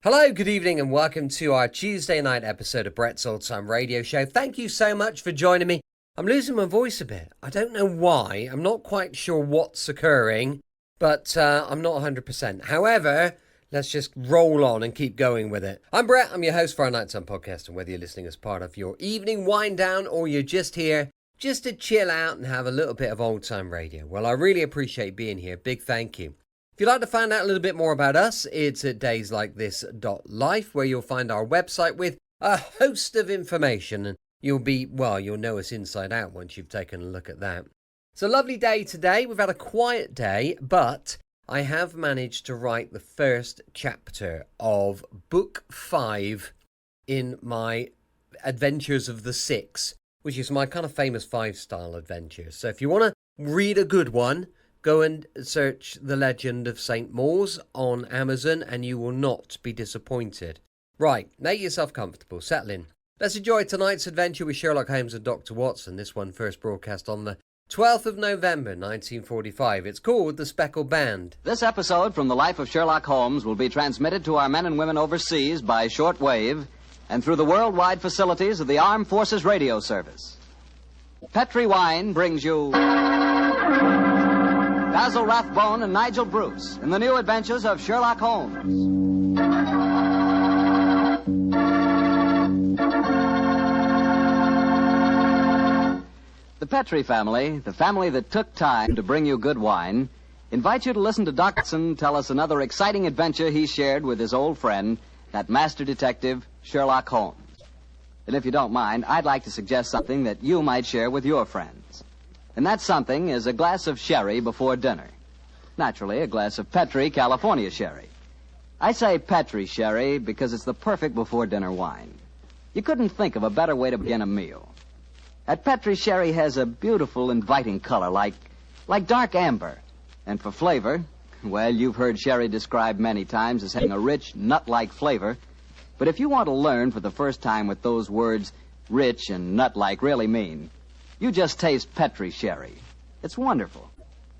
Hello, good evening, and welcome to our Tuesday night episode of Brett's Old Time Radio Show. Thank you so much for joining me. I'm losing my voice a bit. I don't know why. I'm not quite sure what's occurring, but I'm not 100%. However, let's just roll on and keep going with it. I'm Brett. I'm your host for our Nighttime podcast, and whether you're listening as part of your evening wind down or you're just here just to chill out and have a little bit of old time radio, well, I really appreciate being here. Big thank you. If you'd like to find out a little bit more about us, it's at dayslikethis.life, where you'll find our website with a host of information, and you'll know us inside out once you've taken a look at that. It's a lovely day today. We've had a quiet day, but I have managed to write the first chapter of Book 5 in my Adventures of the Six, which is my kind of famous 5-style adventures. So if you want to read a good one, go and search The Legend of St. Mawes on Amazon and you will not be disappointed. Right, make yourself comfortable, settle in. Let's enjoy tonight's adventure with Sherlock Holmes and Dr. Watson. This one first broadcast on the 12th of November, 1945. It's called The Speckled Band. This episode from the life of Sherlock Holmes will be transmitted to our men and women overseas by short wave and through the worldwide facilities of the Armed Forces Radio Service. Petri Wine brings you Basil Rathbone and Nigel Bruce in the new adventures of Sherlock Holmes. The Petri family, the family that took time to bring you good wine, invites you to listen to Dr. Watson tell us another exciting adventure he shared with his old friend, that master detective, Sherlock Holmes. And if you don't mind, I'd like to suggest something that you might share with your friends. And that something is a glass of sherry before dinner. Naturally, a glass of Petri California sherry. I say Petri sherry because it's the perfect before-dinner wine. You couldn't think of a better way to begin a meal. That Petri sherry has a beautiful, inviting color, like dark amber. And for flavor, well, you've heard sherry described many times as having a rich, nut-like flavor. But if you want to learn for the first time what those words rich and nut-like really mean, you just taste Petri sherry. It's wonderful.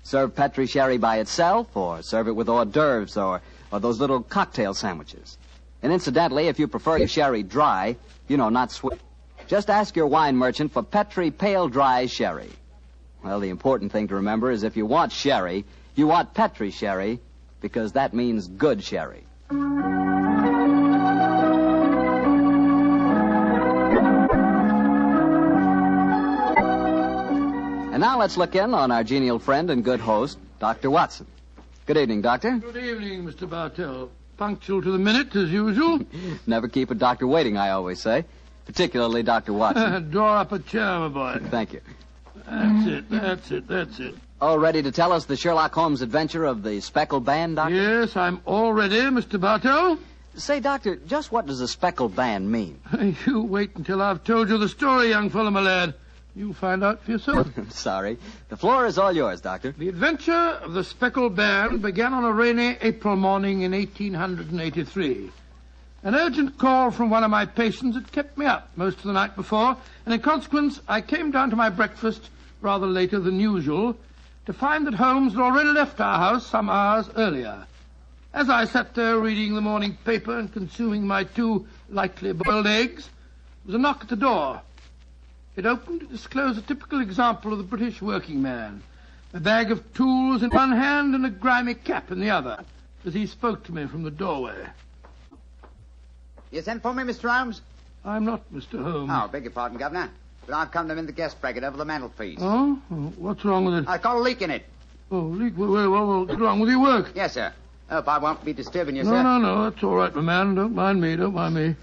Serve Petri sherry by itself, or serve it with hors d'oeuvres or those little cocktail sandwiches. And incidentally, if you prefer your sherry dry, not sweet, just ask your wine merchant for Petri Pale Dry Sherry. Well, the important thing to remember is if you want sherry, you want Petri sherry, because that means good sherry. And now let's look in on our genial friend and good host, Dr. Watson. Good evening, Doctor. Good evening, Mr. Bartell. Punctual to the minute, as usual. Never keep a doctor waiting, I always say. Particularly Dr. Watson. Draw up a chair, my boy. Thank you. That's it. All ready to tell us the Sherlock Holmes adventure of the Speckled Band, Doctor? Yes, I'm all ready, Mr. Bartell. Say, Doctor, just what does a Speckled Band mean? You wait until I've told you the story, young fellow, my lad. You'll find out for yourself. Sorry. The floor is all yours, Doctor. The adventure of the Speckled Band began on a rainy April morning in 1883. An urgent call from one of my patients had kept me up most of the night before, and in consequence, I came down to my breakfast rather later than usual to find that Holmes had already left our house some hours earlier. As I sat there reading the morning paper and consuming my 2 lightly boiled eggs, there was a knock at the door. It opened to disclose a typical example of the British working man, a bag of tools in one hand and a grimy cap in the other, as he spoke to me from the doorway. You sent for me, Mr. Holmes? I'm not Mr. Holmes. Oh, beg your pardon, Governor. But I've come to mend the guest bracket over the mantelpiece. Oh? What's wrong with it? I've got a leak in it. Oh, leak? Well, what's wrong with your work? Yes, sir. Hope I won't be disturbing you, sir. No, that's all right, my man. Don't mind me.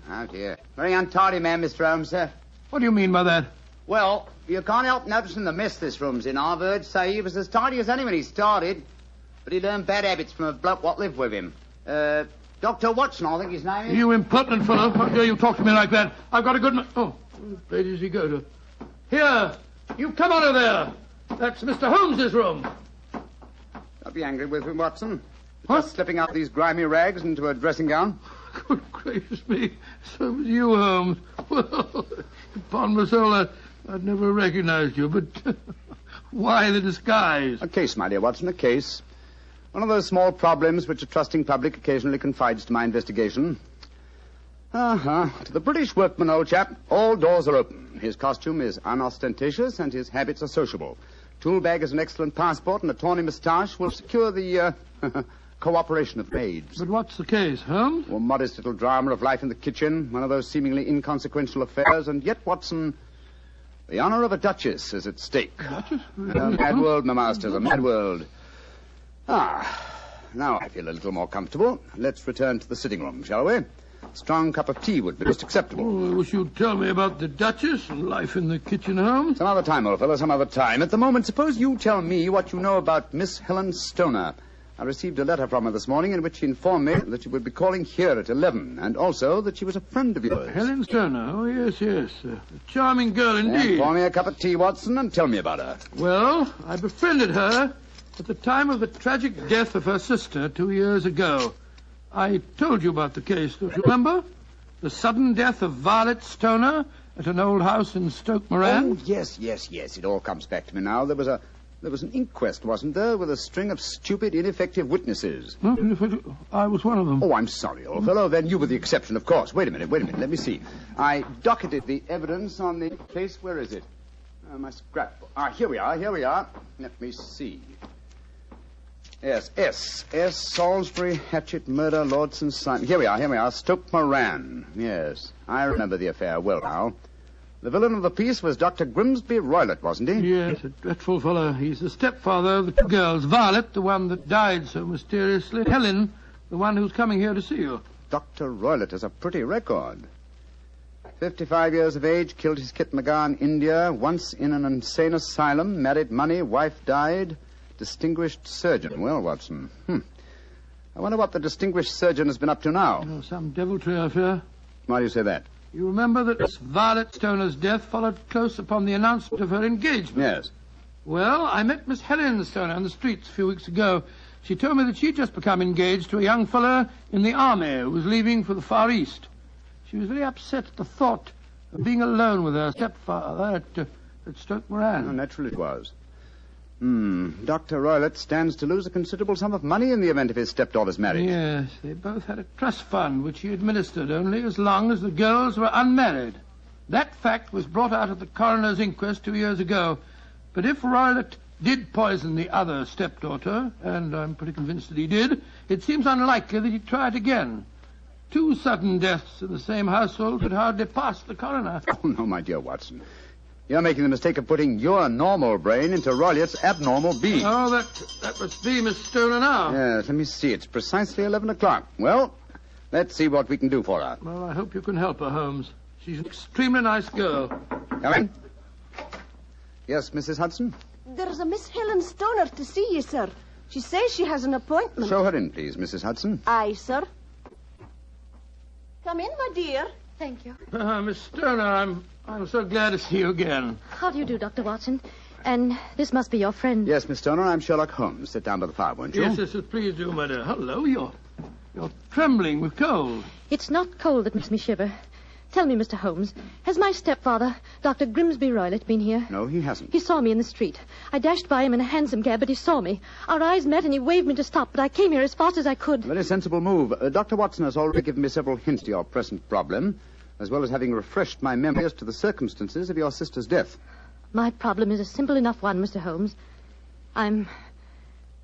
Oh, dear. Very untidy man, Mr. Holmes, sir. What do you mean by that? Well, you can't help noticing the mess this room's in. I've heard say he was as tidy as any when he started. But he learned bad habits from a bloke what lived with him. Dr. Watson, I think his name is. You impertinent fellow. How dare you talk to me like that? I've got a good... Oh, where does he go to? Here, you come out of there. That's Mr. Holmes's room. Don't be angry with me, Watson. What? Just slipping out these grimy rags into a dressing gown. Good gracious me. So was you, Holmes. Well, upon my soul, I'd never recognized you, but why the disguise? A case, my dear Watson, a case. One of those small problems which a trusting public occasionally confides to my investigation. To the British workman, old chap, all doors are open. His costume is unostentatious and his habits are sociable. Tool bag is an excellent passport, and a tawny moustache will secure the cooperation of maids. But what's the case, Holmes? A modest little drama of life in the kitchen, one of those seemingly inconsequential affairs, and yet, Watson, the honor of a duchess is at stake. Duchess? A mad world, my masters, a mad world. Now I feel a little more comfortable. Let's return to the sitting room, shall we? A strong cup of tea would be most acceptable. Oh, I wish you'd tell me about the Duchess and life in the kitchen, Holmes. Some other time, old fellow, some other time. At the moment, suppose you tell me what you know about Miss Helen Stoner. I received a letter from her this morning in which she informed me that she would be calling here at 11, and also that she was a friend of yours. Helen Stoner? Oh, yes. A charming girl indeed. Pour me a cup of tea, Watson, and tell me about her. Well, I befriended her at the time of the tragic death of her sister 2 years ago. I told you about the case, don't you remember? The sudden death of Violet Stoner at an old house in Stoke Moran. Oh, yes. It all comes back to me now. There was an inquest, wasn't there, with a string of stupid, ineffective witnesses. Huh? I was one of them. Oh, I'm sorry, old fellow. Then you were the exception, of course. Wait a minute. Let me see. I docketed the evidence on the case. Where is it? My scrapbook. Here we are. Let me see. Yes, S. Salisbury, Hatchet, Murder, Lordson, Simon. Here we are. Stoke Moran. Yes, I remember the affair well now. The villain of the piece was Dr. Grimsby Roylott, wasn't he? Yes, a dreadful fellow. He's the stepfather of the two girls. Violet, the one that died so mysteriously. Helen, the one who's coming here to see you. Dr. Roylott has a pretty record. 55 years of age, killed his kit Magar in India, once in an insane asylum, married money, wife died, distinguished surgeon. Well, Watson, I wonder what the distinguished surgeon has been up to now. Oh, some deviltry, I fear. Why do you say that? You remember that Miss Violet Stoner's death followed close upon the announcement of her engagement? Yes. Well, I met Miss Helen Stoner on the streets a few weeks ago. She told me that she'd just become engaged to a young fellow in the army who was leaving for the Far East. She was very upset at the thought of being alone with her stepfather at Stoke Moran. Oh, naturally it was. Dr. Roylott stands to lose a considerable sum of money in the event of his stepdaughter's marriage. Yes, they both had a trust fund which he administered only as long as the girls were unmarried. That fact was brought out at the coroner's inquest 2 years ago. But if Roylott did poison the other stepdaughter, and I'm pretty convinced that he did, it seems unlikely that he'd try it again. 2 sudden deaths in the same household could hardly pass the coroner. Oh, no, my dear Watson. You're making the mistake of putting your normal brain into Roylott's abnormal being. Oh, that must be Miss Stoner now. Yes, let me see. It's precisely 11 o'clock. Well, let's see what we can do for her. Well, I hope you can help her, Holmes. She's an extremely nice girl. Come in. Yes, Mrs. Hudson? There's a Miss Helen Stoner to see you, sir. She says she has an appointment. Show her in, please, Mrs. Hudson. Aye, sir. Come in, my dear. Thank you. Miss Stoner, I'm so glad to see you again. How do you do, Dr. Watson? And this must be your friend. Yes, Miss Stoner, I'm Sherlock Holmes. Sit down by the fire, won't you? Yes, please do, my dear. Hello, you're trembling with cold. It's not cold that makes me shiver. Tell me, Mr. Holmes, has my stepfather, Dr. Grimsby Roylott, been here? No, he hasn't. He saw me in the street. I dashed by him in a hansom cab, but he saw me. Our eyes met and he waved me to stop, but I came here as fast as I could. Very sensible move. Dr. Watson has already given me several hints to your present problem, as well as having refreshed my memory as to the circumstances of your sister's death. My problem is a simple enough one, Mr. Holmes. I'm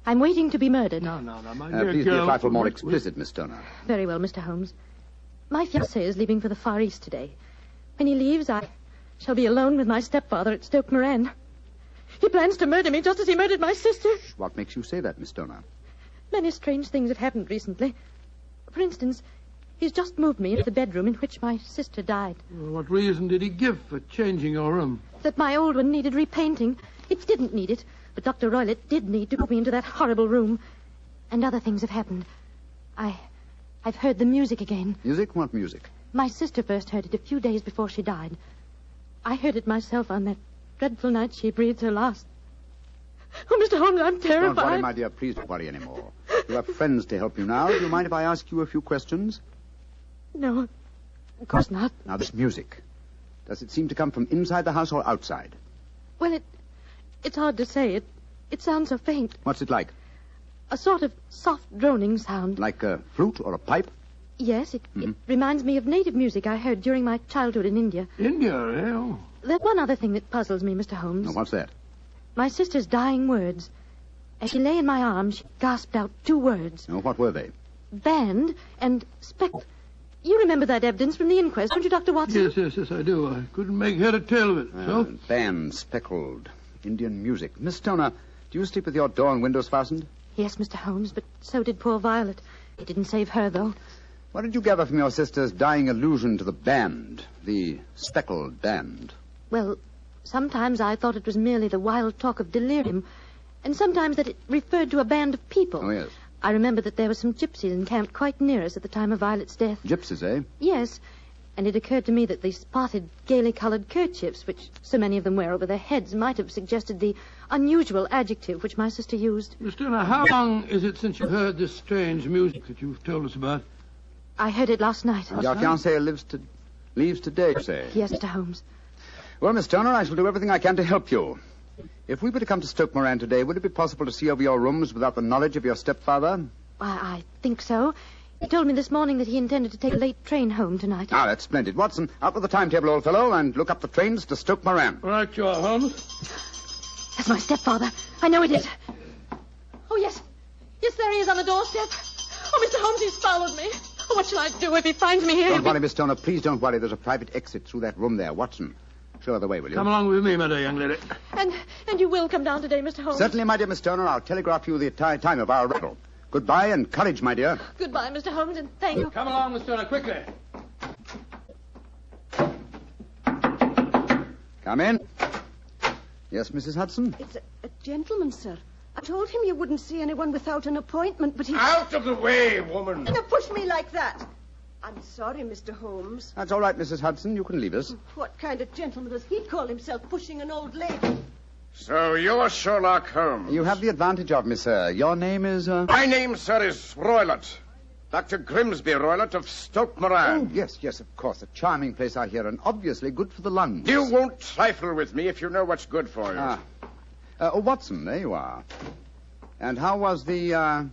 waiting to be murdered. No, my dear please girl. be a trifle more explicit, Miss Stoner. Very well, Mr. Holmes. My fiancé is leaving for the Far East today. When he leaves, I shall be alone with my stepfather at Stoke Moran. He plans to murder me just as he murdered my sister. What makes you say that, Miss Stoner? Many strange things have happened recently. For instance, he's just moved me into the bedroom in which my sister died. Well, what reason did he give for changing your room? That my old one needed repainting. It didn't need it, but Dr. Roylott did need to put me into that horrible room. And other things have happened. I've heard the music again. Music? What music? My sister first heard it a few days before she died. I heard it myself on that dreadful night she breathed her last. Oh, Mr. Holmes, I'm terrified. Don't worry, my dear. Please don't worry anymore. You have friends to help you now. Do you mind if I ask you a few questions? No, of course not. Now, this music. Does it seem to come from inside the house or outside? Well, it's hard to say. It sounds so faint. What's it like? A sort of soft droning sound. Like a flute or a pipe? Yes, it reminds me of native music I heard during my childhood in India. India, eh? Oh. There's one other thing that puzzles me, Mr. Holmes. What's that? My sister's dying words. As she lay in my arms, she gasped out 2 words. What were they? Band and speckled. You remember that evidence from the inquest, don't you, Dr. Watson? Yes, I do. I couldn't make head or tail of it. So? Band, speckled, Indian music. Miss Stoner, do you sleep with your door and windows fastened? Yes, Mr. Holmes, but so did poor Violet. It didn't save her, though. What did you gather from your sister's dying allusion to the band, the speckled band? Well, sometimes I thought it was merely the wild talk of delirium, and sometimes that it referred to a band of people. Oh, yes. I remember that there were some gypsies encamped quite near us at the time of Violet's death. Gypsies, eh? Yes, and it occurred to me that the spotted, gaily-coloured kerchiefs, which so many of them wear over their heads, might have suggested the unusual adjective which my sister used. Miss Turner, how long is it since you heard this strange music that you've told us about? I heard it last night. And your fiancé leaves today, you say? Yes, Mr. Holmes. Well, Miss Turner, I shall do everything I can to help you. If we were to come to Stoke Moran today, would it be possible to see over your rooms without the knowledge of your stepfather? I think so. He told me this morning that he intended to take a late train home tonight. Ah, that's splendid. Watson, out with the timetable, old fellow, and look up the trains to Stoke Moran. Right you are, Holmes. That's my stepfather. I know it is. Oh, yes. Yes, there he is on the doorstep. Oh, Mr. Holmes, he's followed me. Oh, what shall I do if he finds me here? Don't worry, Miss Stoner. Please don't worry. There's a private exit through that room there. Watson, show her the way, will you? Come along with me, my dear young lady. And you will come down today, Mr. Holmes? Certainly, my dear Miss Stoner. I'll telegraph you the time of our arrival. Goodbye and courage, my dear. Goodbye, Mr. Holmes, and thank you. Come along, Miss Turner, quickly. Come in. Yes, Mrs. Hudson? It's a gentleman, sir. I told him you wouldn't see anyone without an appointment, but he... Out of the way, woman! You push me like that. I'm sorry, Mr. Holmes. That's all right, Mrs. Hudson. You can leave us. What kind of gentleman does he call himself pushing an old lady? So you're Sherlock Holmes. You have the advantage of me, sir. Your name is, My name, sir, is Roylott. Dr. Grimsby Roylott of Stoke Moran. Oh, yes, of course. A charming place, I hear, and obviously good for the lungs. You won't trifle with me if you know what's good for you. Watson, there you are. And how was the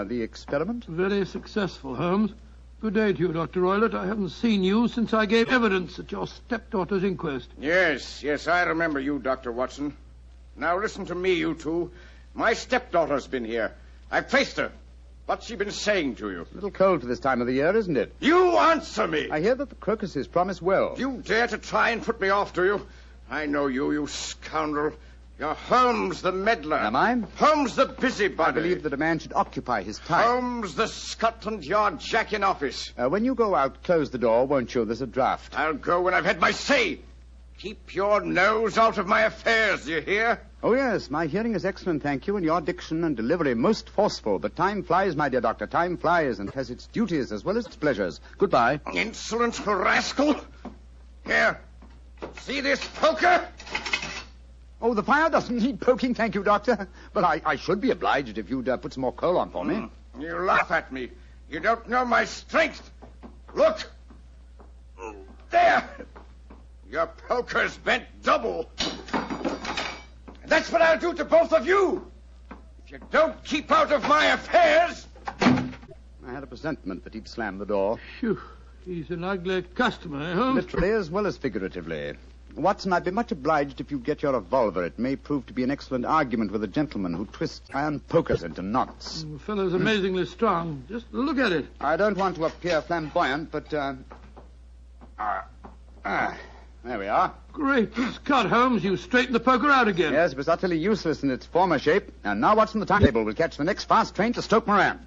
experiment? Very successful, Holmes. Good day to you, Dr. Roylott. I haven't seen you since I gave evidence at your stepdaughter's inquest. Yes, I remember you, Dr. Watson. Now listen to me, you two. My stepdaughter's been here. I've traced her. What's she been saying to you? A little cold for this time of the year, isn't it? You answer me! I hear that the crocuses promise well. You dare to try and put me off, do you? I know you, you scoundrel. You're Holmes the meddler. Am I? Holmes the busybody. I believe that a man should occupy his time. Holmes the Scotland Yard Jack in office. When you go out, close the door, won't you? There's a draft. I'll go when I've had my say. Keep your nose out of my affairs, do you hear? Oh, yes, my hearing is excellent, thank you, and your diction and delivery most forceful. But time flies, my dear doctor, time flies, and has its duties as well as its pleasures. Goodbye. Insolent rascal. Here, see this poker? Oh, the fire doesn't need poking, thank you, doctor. But I should be obliged if you'd put some more coal on for me. You laugh at me. You don't know my strength. Look. There. Your poker's bent double. And that's what I'll do to both of you. If you don't keep out of my affairs. I had a presentiment that he'd slam the door. Phew. He's an ugly customer, eh, Holmes? Literally as well as figuratively. Watson, I'd be much obliged if you'd get your revolver. It may prove to be an excellent argument with a gentleman who twists iron pokers into knots. The fellow's amazingly strong. Just look at it. I don't want to appear flamboyant, but, there we are. Great Scott, Holmes. You straightened the poker out again. Yes, it was utterly useless in its former shape. And now Watson, the timetable will catch the next fast train to Stoke Moran.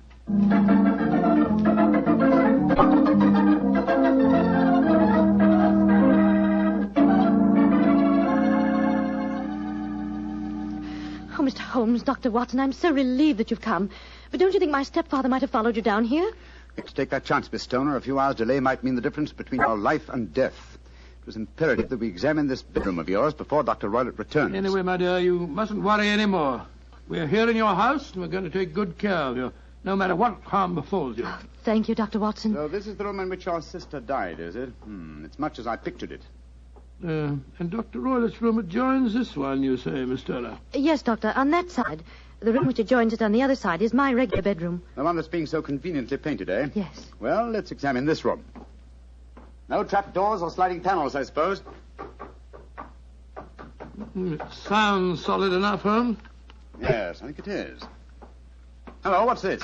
Oh, Mr. Holmes, Dr. Watson, I'm so relieved that you've come. But don't you think my stepfather might have followed you down here? Let's take that chance, Miss Stoner. A few hours' delay might mean the difference between our life and death. It was imperative that we examine this bedroom of yours before Dr. Roylott returns. Anyway, my dear, you mustn't worry any more. We're here in your house, and we're going to take good care of you, no matter what harm befalls you. Thank you, Dr. Watson. So this is the room in which your sister died, is it? It's much as I pictured it. And Dr. Roylott's room adjoins this one, you say, Miss Turner? Yes, Doctor, on that side. The room which adjoins it on the other side is my regular bedroom. The one that's being so conveniently painted, eh? Yes. Well, let's examine this room. No trapdoors or sliding panels, I suppose. It sounds solid enough, Holmes. Yes, I think it is. Hello, what's this?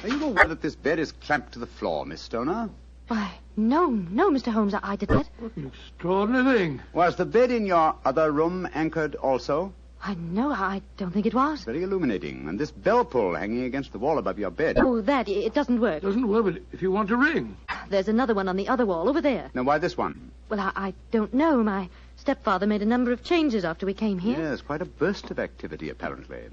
Are you aware that this bed is clamped to the floor, Miss Stoner? Why, no, Mr. Holmes, I did that. What an extraordinary thing. Was the bed in your other room anchored also? I don't think it was. Very illuminating. And this bell pull hanging against the wall above your bed. Oh, it doesn't work. It doesn't work, but if you want to ring. There's another one on the other wall over there. Now, why this one? Well, I don't know. My stepfather made a number of changes after we came here. Yes, quite a burst of activity, apparently.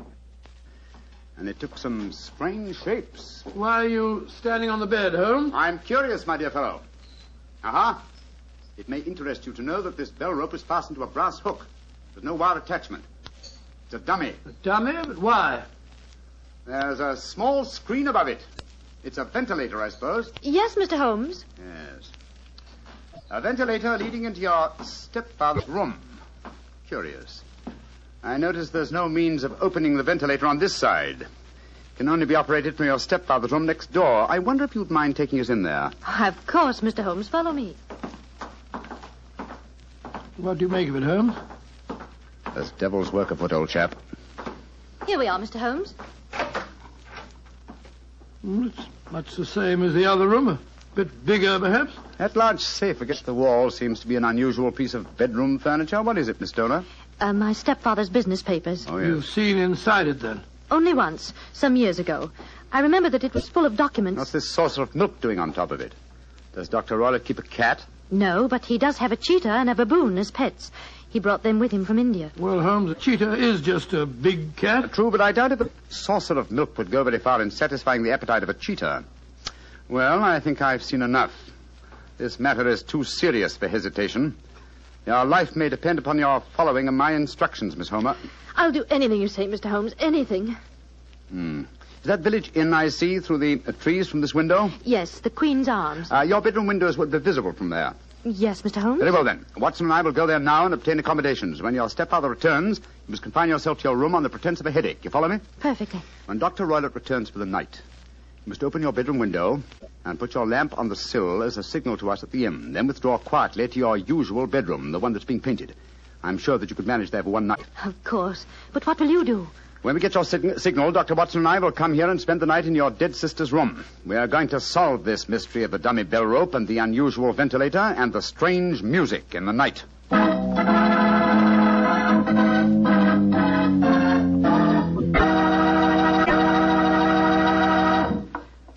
And it took some strange shapes. Why are you standing on the bed, Holmes? I'm curious, my dear fellow. Aha. It may interest you to know that this bell rope is fastened to a brass hook. There's no wire attachment. It's a dummy. A dummy? But why? There's a small screen above it. It's a ventilator, I suppose. Yes, Mr. Holmes. Yes. A ventilator leading into your stepfather's room. Curious. I notice there's no means of opening the ventilator on this side. It can only be operated from your stepfather's room next door. I wonder if you'd mind taking us in there. Of course, Mr. Holmes. Follow me. What do you make of it, Holmes? There's devil's work afoot, old chap. Here we are, Mr. Holmes. It's much the same as the other room. A bit bigger, perhaps. That large safe against the wall seems to be an unusual piece of bedroom furniture. What is it, Miss Stoner? My stepfather's business papers. Oh, yes. You've seen inside it, then? Only once, some years ago. I remember that it was full of documents. What's this saucer of milk doing on top of it? Does Dr. Roylott keep a cat? No, but he does have a cheetah and a baboon as pets. He brought them with him from India. Well, Holmes, a cheetah is just a big cat. True, but I doubt if a saucer of milk would go very far in satisfying the appetite of a cheetah. Well, I think I've seen enough. This matter is too serious for hesitation. Your life may depend upon your following of my instructions, Miss Homer. I'll do anything you say, Mr. Holmes, anything. Is that village inn I see through the trees from this window? Yes, the Queen's Arms. Your bedroom windows would be visible from there. Yes, Mr. Holmes. Very well, then. Watson and I will go there now and obtain accommodations. When your stepfather returns, you must confine yourself to your room on the pretense of a headache. You follow me? Perfectly. When Dr. Roylott returns for the night, you must open your bedroom window and put your lamp on the sill as a signal to us at the inn. Then withdraw quietly to your usual bedroom, the one that's being painted. I'm sure that you could manage there for one night. Of course. But what will you do? When we get your signal, Dr. Watson and I will come here and spend the night in your dead sister's room. We are going to solve this mystery of the dummy bell rope and the unusual ventilator and the strange music in the night.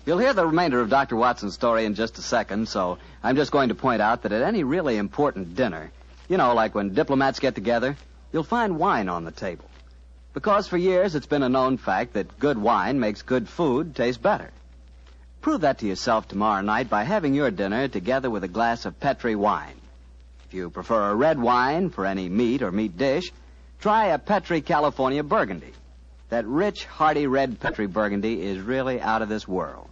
You'll hear the remainder of Dr. Watson's story in just a second, so I'm just going to point out that at any really important dinner, you know, like when diplomats get together, you'll find wine on the table. Because for years it's been a known fact that good wine makes good food taste better. Prove that to yourself tomorrow night by having your dinner together with a glass of Petri wine. If you prefer a red wine for any meat or meat dish, try a Petri California Burgundy. That rich, hearty red Petri Burgundy is really out of this world.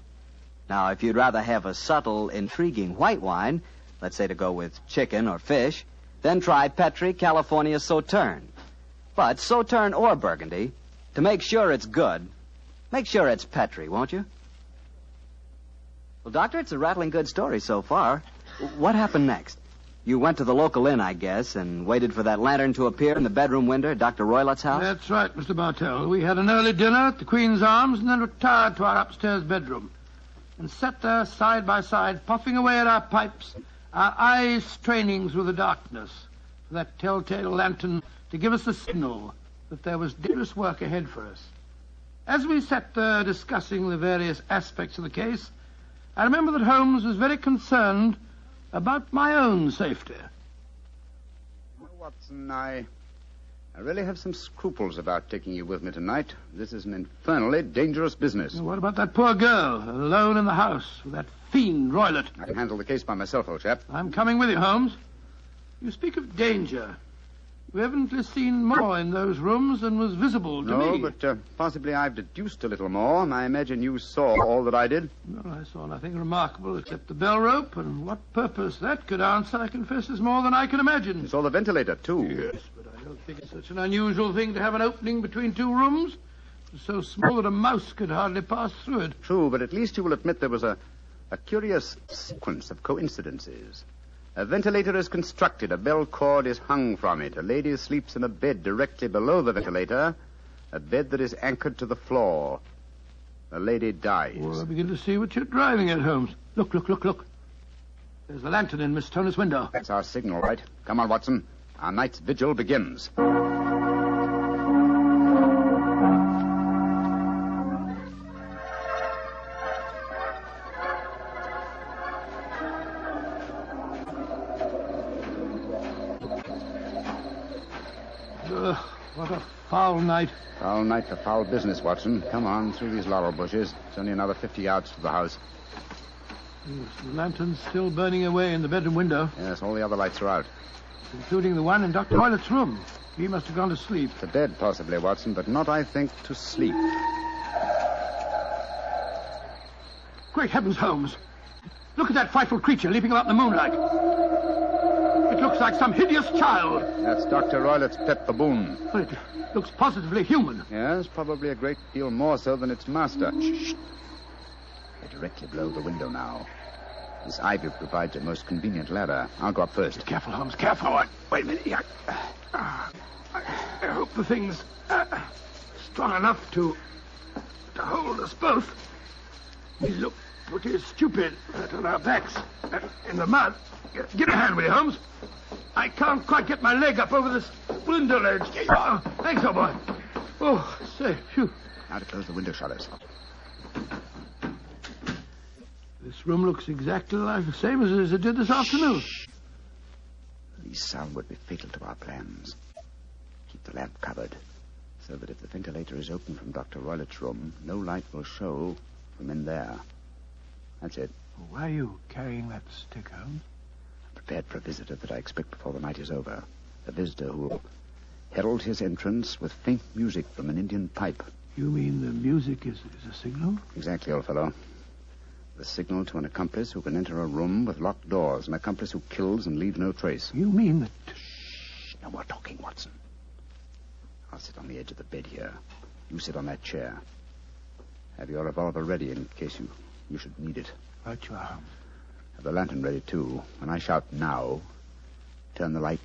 Now, if you'd rather have a subtle, intriguing white wine, let's say to go with chicken or fish, then try Petri California Sauterne. But Sauterne or Burgundy, to make sure it's good, make sure it's Petri, won't you? Well, Doctor, it's a rattling good story so far. What happened next? You went to the local inn, I guess, and waited for that lantern to appear in the bedroom window at Dr. Roylott's house? That's right, Mr. Bartell. We had an early dinner at the Queen's Arms and then retired to our upstairs bedroom and sat there side by side, puffing away at our pipes, our eyes straining through the darkness for that telltale lantern to give us the signal that there was dangerous work ahead for us. As we sat there discussing the various aspects of the case, I remember that Holmes was very concerned about my own safety. Watson, I really have some scruples about taking you with me tonight. This is an infernally dangerous business. What about that poor girl, alone in the house with that fiend Roylott? I can handle the case by myself, old chap. I'm coming with you, Holmes. You speak of danger. You evidently seen more in those rooms than was visible to me. No, but possibly I've deduced a little more. I imagine you saw all that I did. No, I saw nothing remarkable except the bell rope, and what purpose that could answer, I confess, is more than I can imagine. You saw the ventilator, too. Yes, but I don't It's such an unusual thing to have an opening between two rooms. It's so small that a mouse could hardly pass through it. True, but at least you will admit there was a curious sequence of coincidences. A ventilator is constructed. A bell cord is hung from it. A lady sleeps in a bed directly below the ventilator. A bed that is anchored to the floor. The lady dies. Well, I begin to see what you're driving at, Holmes. Look. There's the lantern in Miss Stoner's window. That's our signal, right? Come on, Watson. Our night's vigil begins. What a foul night. Foul night for foul business, Watson. Come on, through these laurel bushes. It's only another 50 yards to the house. Yes, the lantern's still burning away in the bedroom window, Yes, all the other lights are out. including the one in Dr. Toilet's room. He must have gone to sleep. To bed, possibly, Watson, but not, I think, to sleep. Great heavens, Holmes. Look at that frightful creature leaping about in the moonlight. It looks like some hideous child. That's Dr. Roylett's pet baboon. But it looks positively human. Yes, probably a great deal more so than its master. Shh. They're directly below the window now. This ivy provides a most convenient ladder. I'll go up first. Careful, Holmes, careful. Wait a minute. I hope the thing's strong enough to hold us both. We look pretty stupid on our backs in the mud. Give me a hand, will you, Holmes? I can't quite get my leg up over this window ledge. Thanks, old boy. Oh, say, phew. Now to close the window shutters. This room looks exactly like the same as it did this afternoon. The sound would be fatal to our plans. Keep the lamp covered, so that if the ventilator is open from Dr. Roylett's room, no light will show from in there. That's it. Why are you carrying that stick, Holmes? Prepared for a visitor that I expect before the night is over. A visitor who will herald his entrance with faint music from an Indian pipe. You mean the music is a signal? Exactly, old fellow. The signal to an accomplice who can enter a room with locked doors. An accomplice who kills and leaves no trace. You mean that... Shh. No more talking, Watson. I'll sit on the edge of the bed here. You sit on that chair. Have your revolver ready in case you should need it. Right you are, Holmes. Have the lantern ready, too. When I shout now, turn the light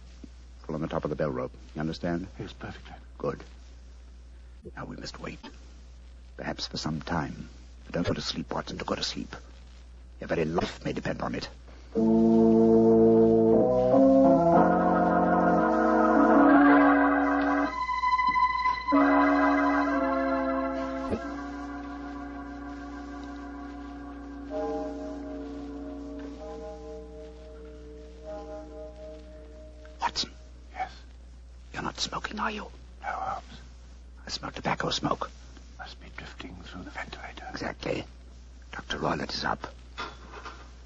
full on the top of the bell rope. You understand? Yes, perfectly. Good. Now we must wait. Perhaps for some time. But don't go to sleep, Watson. Don't go to sleep. Your very life may depend on it. Watson. Yes? You're not smoking, are you? No, Holmes. I smell tobacco smoke. Must be drifting through the ventilator. Exactly. Dr. Roylett is up.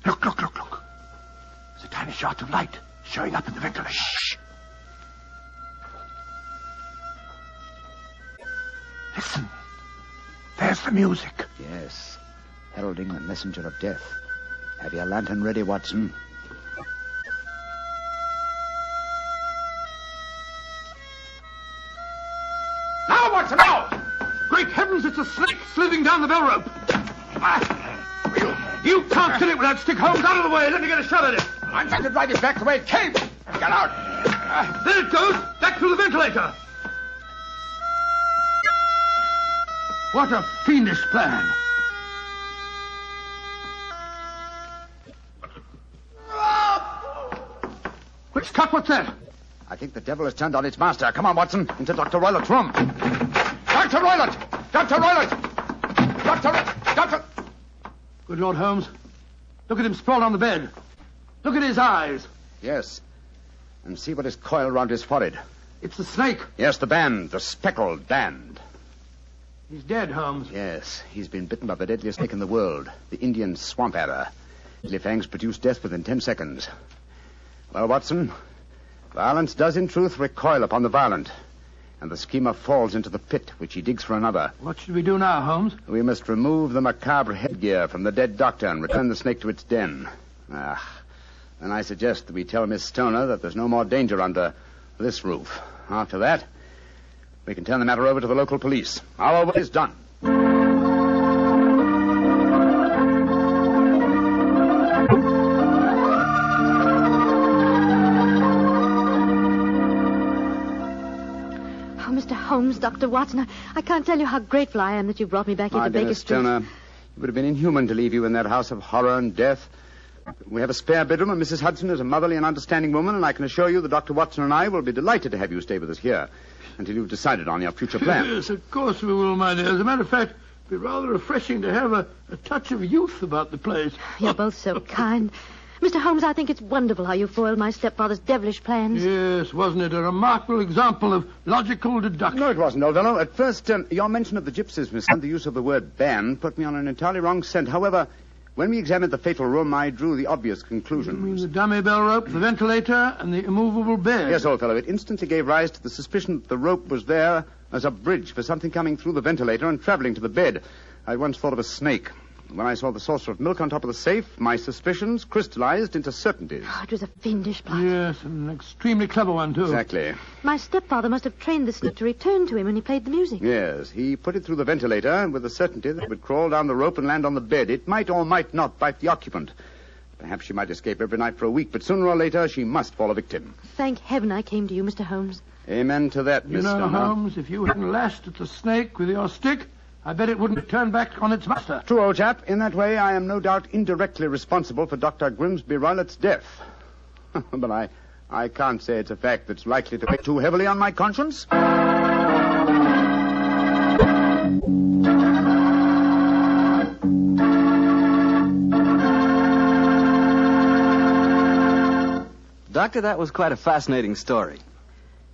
Look. There's a tiny shot of light showing up in the ventilator. Shh. Listen. There's the music. Yes. Heralding the messenger of death. Have your lantern ready, Watson. Now, Watson, now! Great heavens, it's a snake slithering down the bell rope. You can't kill it without stick, Holmes. Out of the way. Let me get a shot at it. I'm going to drive it back the way it came. Get out. There it goes. Back through the ventilator. What a fiendish plan. Quick, Scott, what's that? I think the devil has turned on its master. Come on, Watson, into Dr. Roylett's room. Dr. Roylett! Dr. Roylett! Dr. Good Lord, Holmes. Look at him sprawled on the bed. Look at his eyes. Yes. And see what is coiled around his forehead. It's the snake. Yes, the band. The speckled band. He's dead, Holmes. Yes, he's been bitten by the deadliest snake in the world. The Indian swamp adder. Deadly fangs produce death within 10 seconds. Well, Watson, violence does in truth recoil upon the violent. And the schemer falls into the pit which he digs for another. What should we do now, Holmes? We must remove the macabre headgear from the dead doctor and return the snake to its den. And I suggest that we tell Miss Stoner that there's no more danger under this roof. After that, we can turn the matter over to the local police. Our work is done. Mr. Holmes, Dr. Watson, I can't tell you how grateful I am that you brought me back here to Baker Street. Stoner, it would have been inhuman to leave you in that house of horror and death. We have a spare bedroom, and Mrs. Hudson is a motherly and understanding woman, and I can assure you that Dr. Watson and I will be delighted to have you stay with us here until you've decided on your future plans. Yes, of course we will, my dear. As a matter of fact, it'd be rather refreshing to have a touch of youth about the place. You're both so kind. Mr. Holmes, I think it's wonderful how you foiled my stepfather's devilish plans. Yes, wasn't it a remarkable example of logical deduction? No, it wasn't, old fellow. At first, your mention of the gypsies, Miss Hunt, the use of the word band, put me on an entirely wrong scent. However, when we examined the fatal room, I drew the obvious conclusion. You mean the dummy bell rope, the ventilator, and the immovable bed? Yes, old fellow. It instantly gave rise to the suspicion that the rope was there as a bridge for something coming through the ventilator and traveling to the bed. I once thought of a snake. When I saw the saucer of milk on top of the safe, my suspicions crystallized into certainties. Oh, it was a fiendish plot. Yes, an extremely clever one, too. Exactly. My stepfather must have trained the snake to return to him when he played the music. Yes, he put it through the ventilator with the certainty that it would crawl down the rope and land on the bed. It might or might not bite the occupant. Perhaps she might escape every night for a week, but sooner or later she must fall a victim. Thank heaven I came to you, Mr. Holmes. Amen to that, Miss You know, Stoner. Holmes, if you hadn't lashed at the snake with your stick, I bet it wouldn't turn back on its master. True, old chap. In that way, I am no doubt indirectly responsible for Dr. Grimsby Roylett's death. But I can't say it's a fact that's likely to weigh too heavily on my conscience. Doctor, that was quite a fascinating story.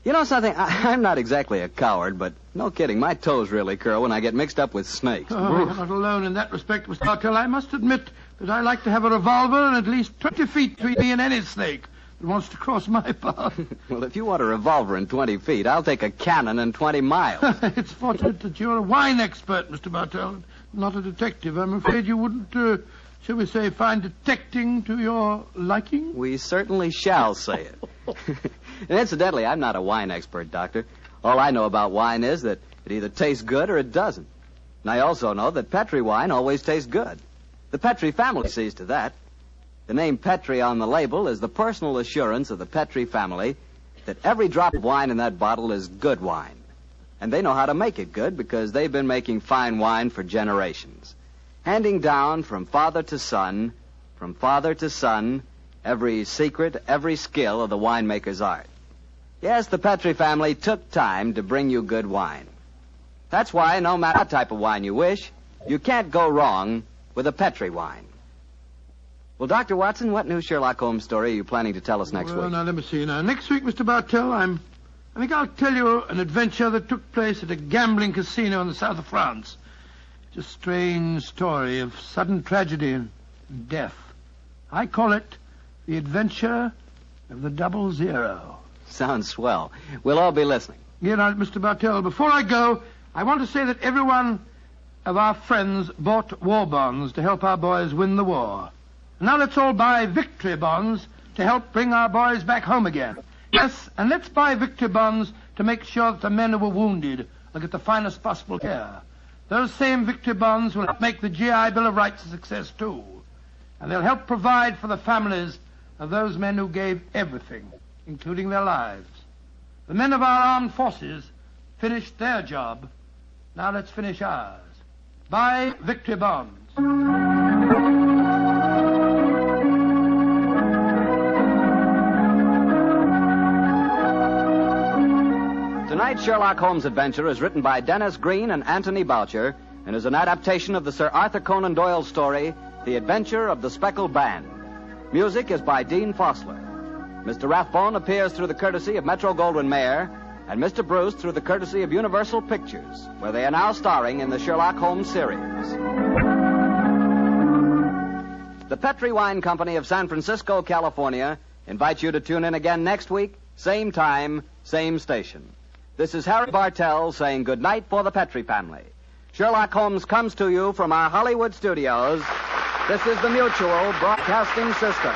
You know something? I'm not exactly a coward, but no kidding, my toes really curl when I get mixed up with snakes. Oh, you're not alone in that respect, Mr. Bartell. I must admit that I like to have a revolver and at least 20 feet between me and any snake that wants to cross my path. Well, if you want a revolver in 20 feet, I'll take a cannon in 20 miles. It's fortunate that you're a wine expert, Mr. Bartell, not a detective. I'm afraid you wouldn't, shall we say, find detecting to your liking? We certainly shall say it. And incidentally, I'm not a wine expert, Doctor. All I know about wine is that it either tastes good or it doesn't. And I also know that Petri wine always tastes good. The Petri family sees to that. The name Petri on the label is the personal assurance of the Petri family that every drop of wine in that bottle is good wine. And they know how to make it good because they've been making fine wine for generations. Handing down from father to son, every secret, every skill of the winemaker's art. Yes, the Petri family took time to bring you good wine. That's why, no matter what type of wine you wish, you can't go wrong with a Petri wine. Well, Dr. Watson, what new Sherlock Holmes story are you planning to tell us next week? Now, let me see. Now, next week, Mr. Bartell, I think I'll tell you an adventure that took place at a gambling casino in the south of France. It's a strange story of sudden tragedy and death. I call it The Adventure of the 00. Sounds swell. We'll all be listening. Yeah, now, Mr. Bartell, before I go, I want to say that every one of our friends bought war bonds to help our boys win the war. Now let's all buy victory bonds to help bring our boys back home again. Yes, and let's buy victory bonds to make sure that the men who were wounded will get the finest possible care. Those same victory bonds will help make the GI Bill of Rights a success, too. And they'll help provide for the families of those men who gave everything, including their lives. The men of our armed forces finished their job. Now let's finish ours. Buy victory bonds. Tonight's Sherlock Holmes adventure is written by Dennis Green and Anthony Boucher and is an adaptation of the Sir Arthur Conan Doyle story, The Adventure of the Speckled Band. Music is by Dean Fossler. Mr. Rathbone appears through the courtesy of Metro-Goldwyn-Mayer and Mr. Bruce through the courtesy of Universal Pictures, where they are now starring in the Sherlock Holmes series. The Petri Wine Company of San Francisco, California, invites you to tune in again next week, same time, same station. This is Harry Bartell saying good night for the Petri family. Sherlock Holmes comes to you from our Hollywood studios. This is the Mutual Broadcasting System.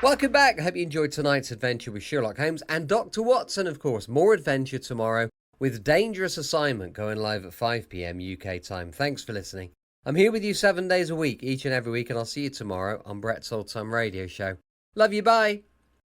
Welcome back. I hope you enjoyed tonight's adventure with Sherlock Holmes and Dr. Watson, of course. More adventure tomorrow with Dangerous Assignment going live at 5 p.m. UK time. Thanks for listening. I'm here with you 7 days a week, each and every week, and I'll see you tomorrow on Brett's Old Time Radio Show. Love you, bye.